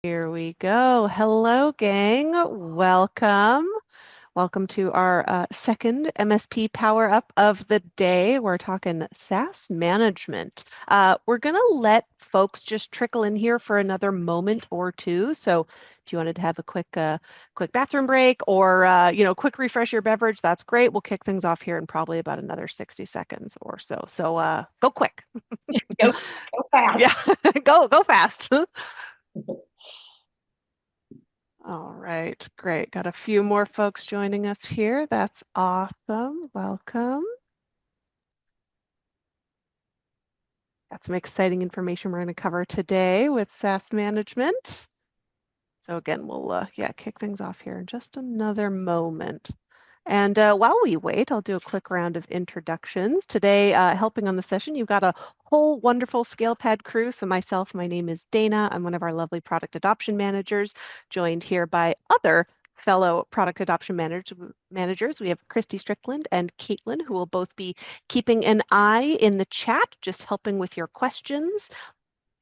Here we go. Hello, gang. Welcome. Welcome to our second MSP Power Up of the day. We're talking SaaS management. We're going to let folks just trickle in here for another moment or two. So if you wanted to have a quick bathroom break or, quick refresh your beverage, that's great. We'll kick things off here in probably about another 60 seconds or so. So go quick. Go fast. Yeah, go fast. All right, great. Got a few more folks joining us here. That's awesome. Welcome. Got some exciting information we're going to cover today with SaaS management. So again, we'll kick things off here in just another moment. And while we wait, I'll do a quick round of introductions. Today, helping on the session, you've got a whole wonderful ScalePad crew. So myself, my name is Dana. I'm one of our lovely product adoption managers, joined here by other fellow product adoption managers. We have Christy Strickland and Caitlin, who will both be keeping an eye in the chat, just helping with your questions.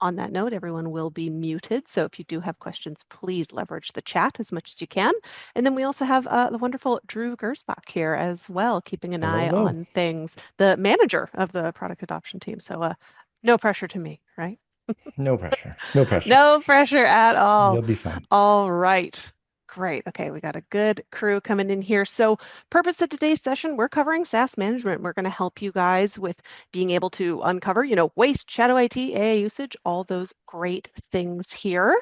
On that note, everyone will be muted. So if you do have questions, please leverage the chat as much as you can. And then we also have the wonderful Drew Gersbach here as well, keeping an eye Hello. on things, the manager of the product adoption team. So no pressure to me, right? No pressure. No pressure. No pressure at all. You'll be fine. All right. Great. Okay, we got a good crew coming in here. So, purpose of today's session, we're covering SaaS management. We're going to help you guys with being able to uncover, waste, shadow IT, AI usage, all those great things here.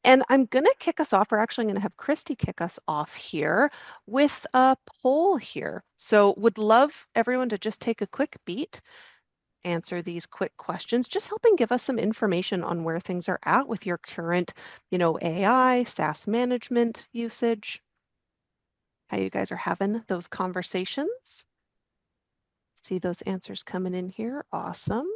And I'm going to kick us off. We're actually going to have Christy kick us off here with a poll here. So, would love everyone to just take a quick beat, answer these quick questions, just helping give us some information on where things are at with your current, AI, SaaS management usage, how you guys are having those conversations. See those answers coming in here. Awesome.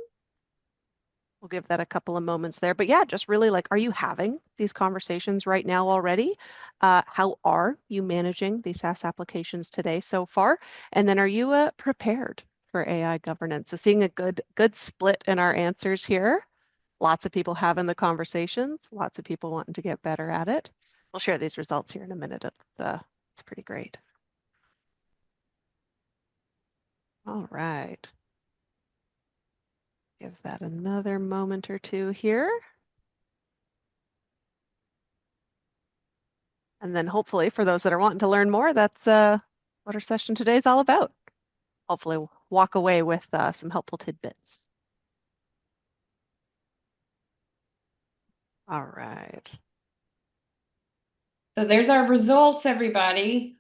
We'll give that a couple of moments there. But yeah, just really are you having these conversations right now already? How are you managing these SaaS applications today so far? And then are you prepared for AI governance? So seeing a good split in our answers here. Lots of people having the conversations, lots of people wanting to get better at it. We'll share these results here in a minute. It's pretty great. All right. Give that another moment or two here. And then hopefully for those that are wanting to learn more, that's what our session today is all about. Hopefully we'll walk away with some helpful tidbits. All right. So there's our results, everybody.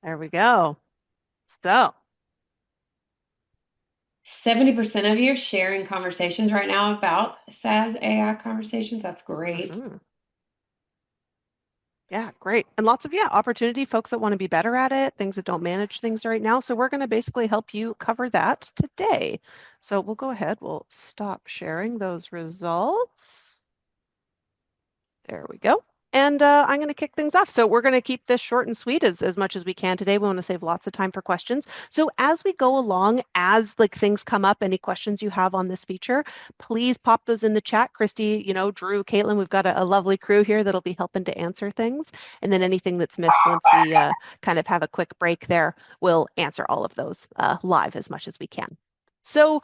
There we go. So 70% of you are sharing conversations right now about SaaS AI conversations. That's great. Yeah, great. And lots of, opportunity, folks that want to be better at it, things that don't manage things right now. So we're going to basically help you cover that today. So we'll go ahead, we'll stop sharing those results. There we go. And I'm going to kick things off. So we're going to keep this short and sweet as much as we can today. We want to save lots of time for questions. So as we go along, as things come up, any questions you have on this feature, please pop those in the chat. Christy, Drew, Caitlin, we've got a lovely crew here that'll be helping to answer things. And then anything that's missed once we kind of have a quick break there, we'll answer all of those live as much as we can. So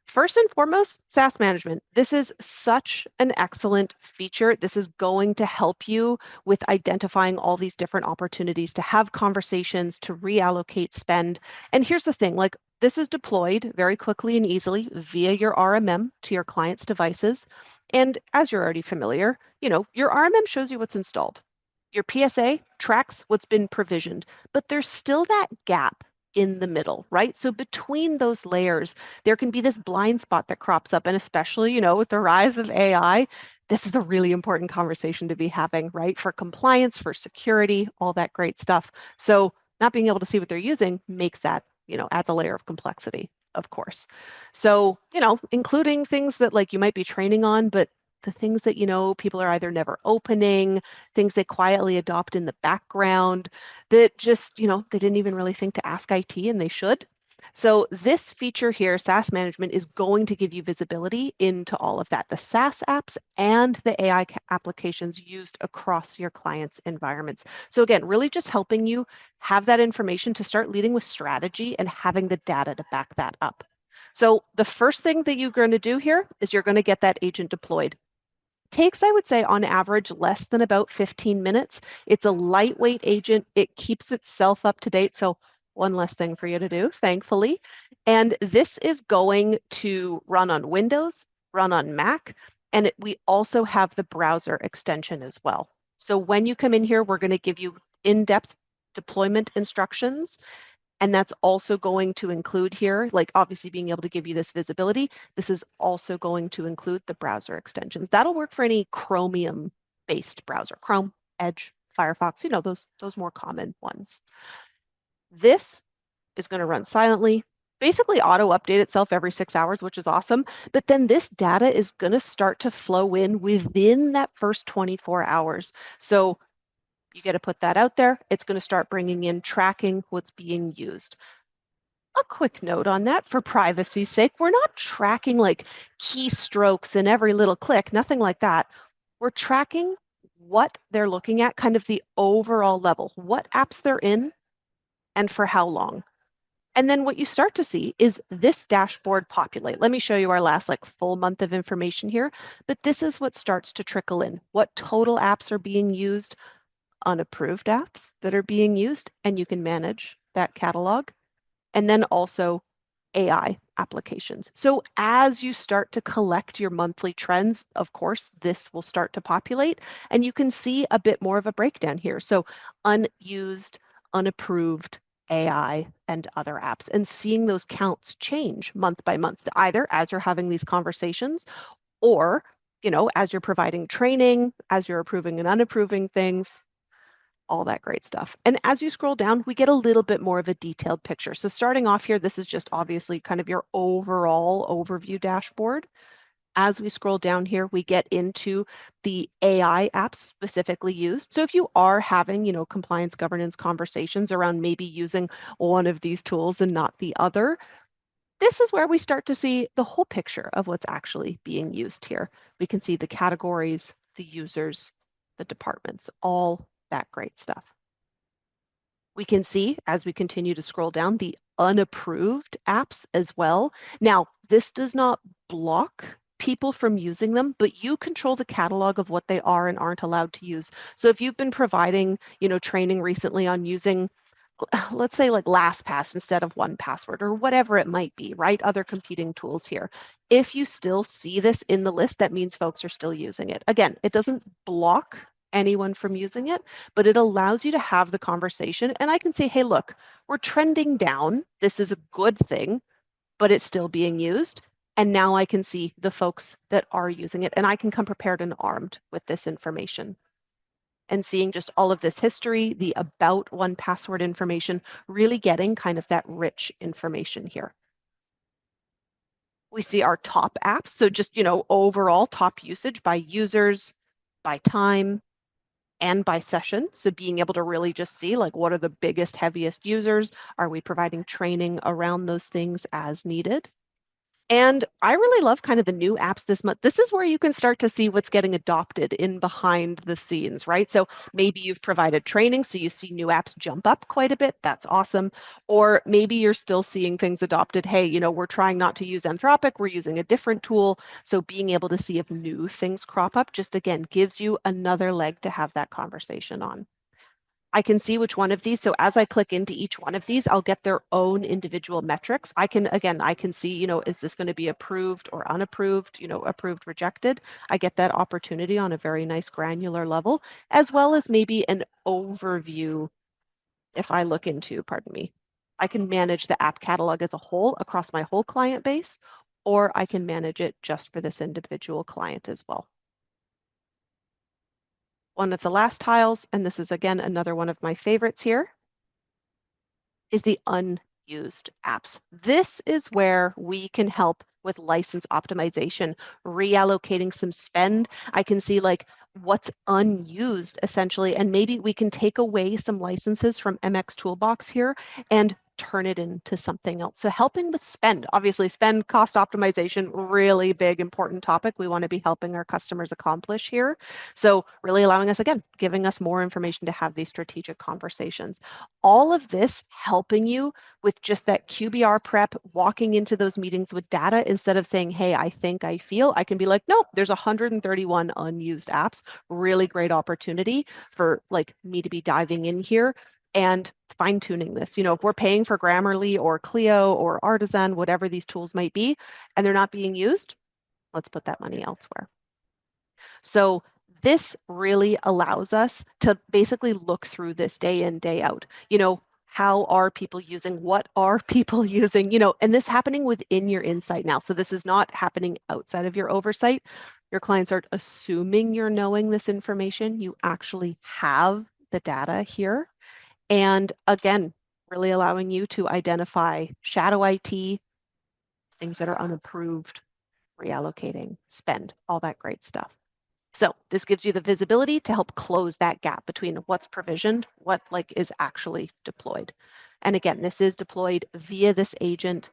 first and foremost, SaaS management. This is such an excellent feature. This is going to help you with identifying all these different opportunities to have conversations, to reallocate spend. And here's the thing, this is deployed very quickly and easily via your RMM to your client's devices. And as you're already familiar, your RMM shows you what's installed. Your PSA tracks what's been provisioned, but there's still that gap in the middle, right? So between those layers, there can be this blind spot that crops up. And especially, with the rise of AI, this is a really important conversation to be having, right? For compliance, for security, all that great stuff. So not being able to see what they're using makes that, adds a layer of complexity, of course. So, including things that you might be training on, but the things that, people are either never opening, things they quietly adopt in the background that just, they didn't even really think to ask IT and they should. So this feature here, SaaS management, is going to give you visibility into all of that, the SaaS apps and the AI applications used across your clients' environments. So again, really just helping you have that information to start leading with strategy and having the data to back that up. So the first thing that you're going to do here is you're going to get that agent deployed. Takes, I would say, on average, less than about 15 minutes. It's a lightweight agent. It keeps itself up to date. So one less thing for you to do, thankfully. And this is going to run on Windows, run on Mac, and we also have the browser extension as well. So when you come in here, we're going to give you in-depth deployment instructions. And that's also going to include here, like obviously being able to give you this visibility. This is also going to include the browser extensions. That'll work for any Chromium-based browser, Chrome, Edge, Firefox, you know, those more common ones. This is going to run silently, basically auto-update itself every 6 hours, which is awesome. But then this data is going to start to flow in within that first 24 hours. So you got to put that out there. It's going to start bringing in tracking what's being used. A quick note on that for privacy's sake, we're not tracking like keystrokes and every little click, nothing like that. We're tracking what they're looking at, kind of the overall level, what apps they're in and for how long. And then what you start to see is this dashboard populate. Let me show you our last like full month of information here, but this is what starts to trickle in. What total apps are being used, unapproved apps that are being used, and you can manage that catalog. And then also AI applications. So as you start to collect your monthly trends, of course, this will start to populate, and you can see a bit more of a breakdown here. So unused, unapproved, AI, and other apps, and seeing those counts change month by month, either as you're having these conversations or, you know, as you're providing training, as you're approving and unapproving things, all that great stuff. And as you scroll down, we get a little bit more of a detailed picture. So starting off here, this is just obviously kind of your overall overview dashboard. As we scroll down here, we get into the AI apps specifically used. So if you are having, you know, compliance governance conversations around maybe using one of these tools and not the other, this is where we start to see the whole picture of what's actually being used here. We can see the categories, the users, the departments, all that great stuff. We can see as we continue to scroll down the unapproved apps as well. Now, this does not block people from using them, but you control the catalog of what they are and aren't allowed to use. So if you've been providing, you know, training recently on using, let's say like LastPass instead of 1Password or whatever it might be, right? Other competing tools here. If you still see this in the list, that means folks are still using it. Again, it doesn't block anyone from using it, but it allows you to have the conversation. And I can say, hey, look, we're trending down. This is a good thing, but it's still being used. And now I can see the folks that are using it, and I can come prepared and armed with this information. And seeing just all of this history, the about 1Password information, really getting kind of that rich information here. We see our top apps. So just, you know, overall top usage by users, by time, and by session. So being able to really just see like what are the biggest, heaviest users? Are we providing training around those things as needed? And I really love kind of the new apps this month. This is where you can start to see what's getting adopted in behind the scenes, right? So maybe you've provided training, so you see new apps jump up quite a bit. That's awesome. Or maybe you're still seeing things adopted. Hey, you know, we're trying not to use Anthropic. We're using a different tool. So being able to see if new things crop up just, again, gives you another leg to have that conversation on. I can see which one of these. So as I click into each one of these, I'll get their own individual metrics. I can see, you know, is this going to be approved or unapproved, you know, approved, rejected. I get that opportunity on a very nice granular level, as well as maybe an overview. If I look into, pardon me, I can manage the app catalog as a whole across my whole client base, or I can manage it just for this individual client as well. One of the last tiles, and this is again another one of my favorites here, is the unused apps. This is where we can help with license optimization, reallocating some spend. I can see like what's unused essentially, and maybe we can take away some licenses from MX Toolbox here and turn it into something else. So helping with spend, obviously spend cost optimization, really big, important topic we want to be helping our customers accomplish here. So really allowing us, again, giving us more information to have these strategic conversations. All of this helping you with just that QBR prep, walking into those meetings with data instead of saying, hey, I think, I feel, I can be like, nope, there's 131 unused apps. Really great opportunity for like me to be diving in here and fine tuning this. If we're paying for Grammarly or Clio or Artisan, whatever these tools might be, and they're not being used, let's put that money elsewhere. So this really allows us to basically look through this day in, day out. How are people using? What are people using? And this happening within your insight now. So this is not happening outside of your oversight. Your clients aren't assuming you're knowing this information. You actually have the data here. And again, really allowing you to identify shadow IT, things that are unapproved, reallocating, spend, all that great stuff. So this gives you the visibility to help close that gap between what's provisioned, what is actually deployed. And again, this is deployed via this agent,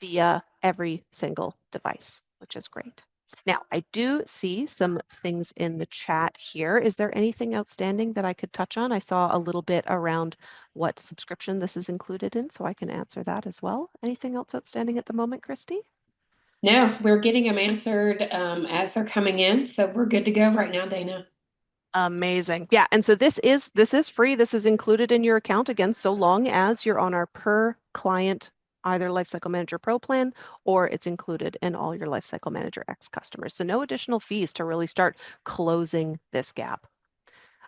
via every single device, which is great. Now, I do see some things in the chat here. Is there anything outstanding that I could touch on? I saw a little bit around what subscription this is included in, so I can answer that as well. Anything else outstanding at the moment, Christy? No, we're getting them answered as they're coming in, so we're good to go right now, Dana. Amazing. Yeah, and so this is free. This is included in your account again, so long as you're on our per client either Lifecycle Manager Pro plan or it's included in all your Lifecycle Manager X customers. So no additional fees to really start closing this gap.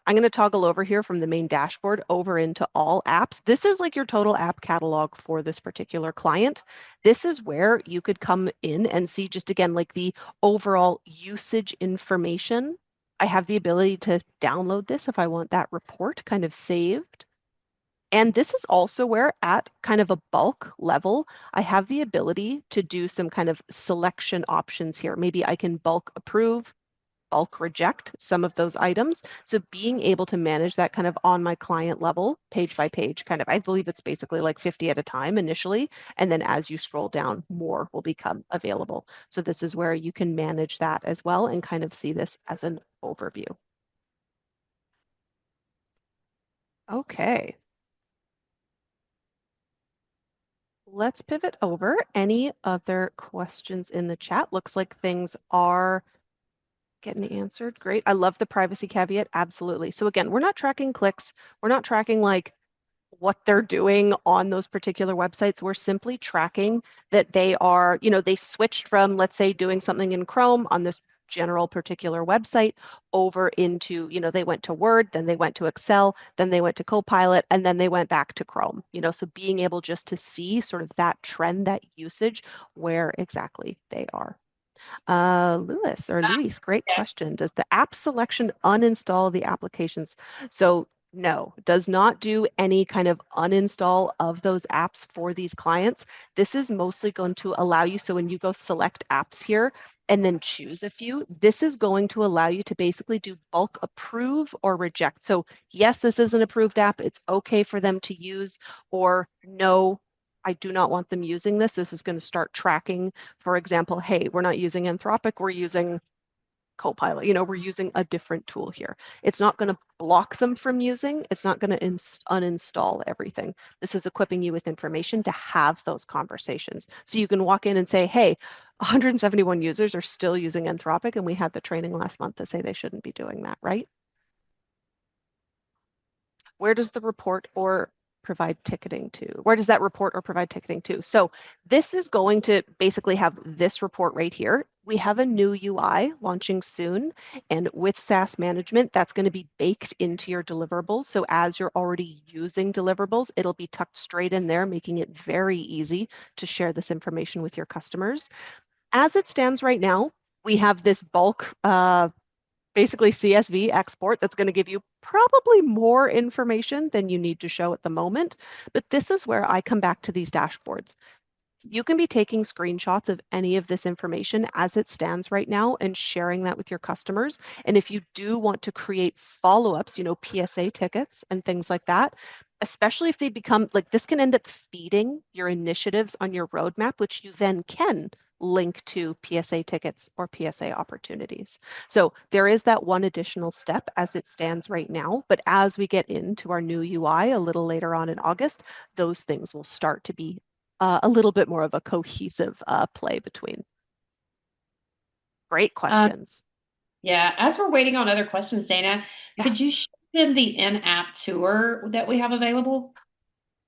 I'm going to toggle over here from the main dashboard over into all apps. This is like your total app catalog for this particular client. This is where you could come in and see just again, like the overall usage information. I have the ability to download this if I want that report kind of saved. And this is also where at kind of a bulk level, I have the ability to do some kind of selection options here. Maybe I can bulk approve, bulk reject some of those items. So being able to manage that kind of on my client level, page by page, kind of, I believe it's basically like 50 at a time initially. And then as you scroll down, more will become available. So this is where you can manage that as well and kind of see this as an overview. Okay. Let's pivot over. Any other questions in the chat? Looks like things are getting answered. Great. I love the privacy caveat. Absolutely. So again, we're not tracking clicks. We're not tracking what they're doing on those particular websites. We're simply tracking that they are, they switched from, let's say, doing something in Chrome on this general particular website over into, they went to Word, then they went to Excel, then they went to Copilot, and then they went back to Chrome, so being able just to see sort of that trend, that usage, where exactly they are. Luis, great question. Does the app selection uninstall the applications? So no, does not do any kind of uninstall of those apps for these clients. This is mostly going to allow you, so when you go select apps here and then choose a few, this is going to allow you to basically do bulk approve or reject. So yes, this is an approved app. It's okay for them to use, or no, I do not want them using this. This is going to start tracking, for example, hey, we're not using Anthropic, we're using Copilot. We're using a different tool here. It's not going to block them from using. It's not going to uninstall everything. This is equipping you with information to have those conversations. So you can walk in and say, hey, 171 users are still using Anthropic, and we had the training last month to say they shouldn't be doing that, right? Where does the report or provide ticketing to? Where does that report or provide ticketing to? So this is going to basically have this report right here. We have a new UI launching soon, and with Saas management, that's going to be baked into your deliverables. So as you're already using deliverables, it'll be tucked straight in there, making it very easy to share this information with your customers. As it stands right now, we have this bulk basically CSV export that's going to give you probably more information than you need to show at the moment. But this is where I come back to these dashboards. You can be taking screenshots of any of this information as it stands right now and sharing that with your customers. And if you do want to create follow-ups, PSA tickets and things like that, especially if they become like this can end up feeding your initiatives on your roadmap, which you then can link to PSA tickets or PSA opportunities. So there is that one additional step as it stands right now, but as we get into our new UI a little later on in August, those things will start to be a little bit more of a cohesive play between. Great questions. Yeah, as we're waiting on other questions, Dana, Yeah, could you show them the in-app tour that we have available?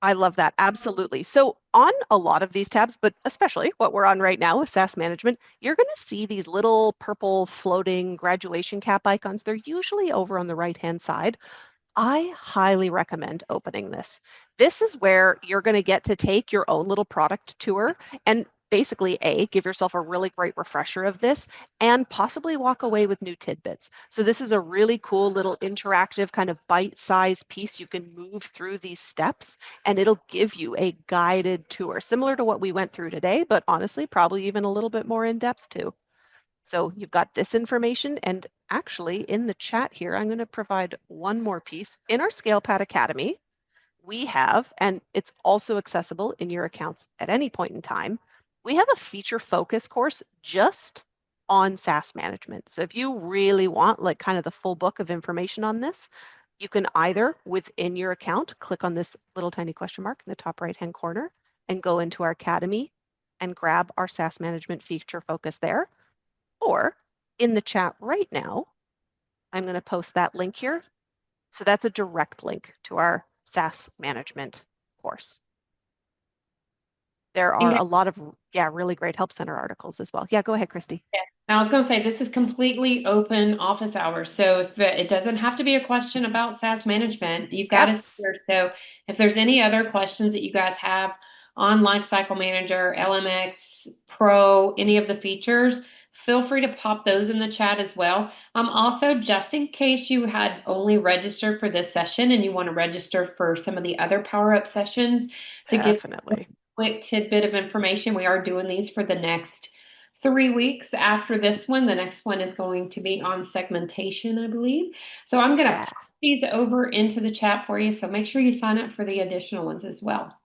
I love that. Absolutely. So on a lot of these tabs, but especially what we're on right now with SaaS management, you're going to see these little purple floating graduation cap icons. They're usually over on the right-hand side. I highly recommend opening this. This is where you're going to get to take your own little product tour and basically give yourself a really great refresher of this and possibly walk away with new tidbits. So this is a really cool little interactive kind of bite-sized piece. You can move through these steps and it'll give you a guided tour, similar to what we went through today, but honestly, probably even a little bit more in depth too. So you've got this information, and actually in the chat here, I'm going to provide one more piece. In our ScalePad Academy, we have, and it's also accessible in your accounts at any point in time, we have a feature focus course just on SaaS management. So if you really want like kind of the full book of information on this, you can either within your account, click on this little tiny question mark in the top right-hand corner and go into our Academy and grab our SaaS management feature focus there. Or in the chat right now, I'm going to post that link here. So that's a direct link to our SaaS management course. There are a lot of, really great Help Center articles as well. Yeah, go ahead, Christy. Yeah. I was going to say this is completely open office hours. So if it doesn't have to be a question about SaaS management, you've got us Yes, here. So if there's any other questions that you guys have on Lifecycle Manager, LMX, Pro, any of the features, feel free to pop those in the chat as well. Also, just in case you had only registered for this session and you want to register for some of the other Power Up sessions to give a definitely. quick tidbit of information, we are doing these for the next 3 weeks after this one. The next one is going to be on segmentation, I believe. So I'm going to Yeah. pop these over into the chat for you. So make sure you sign up for the additional ones as well.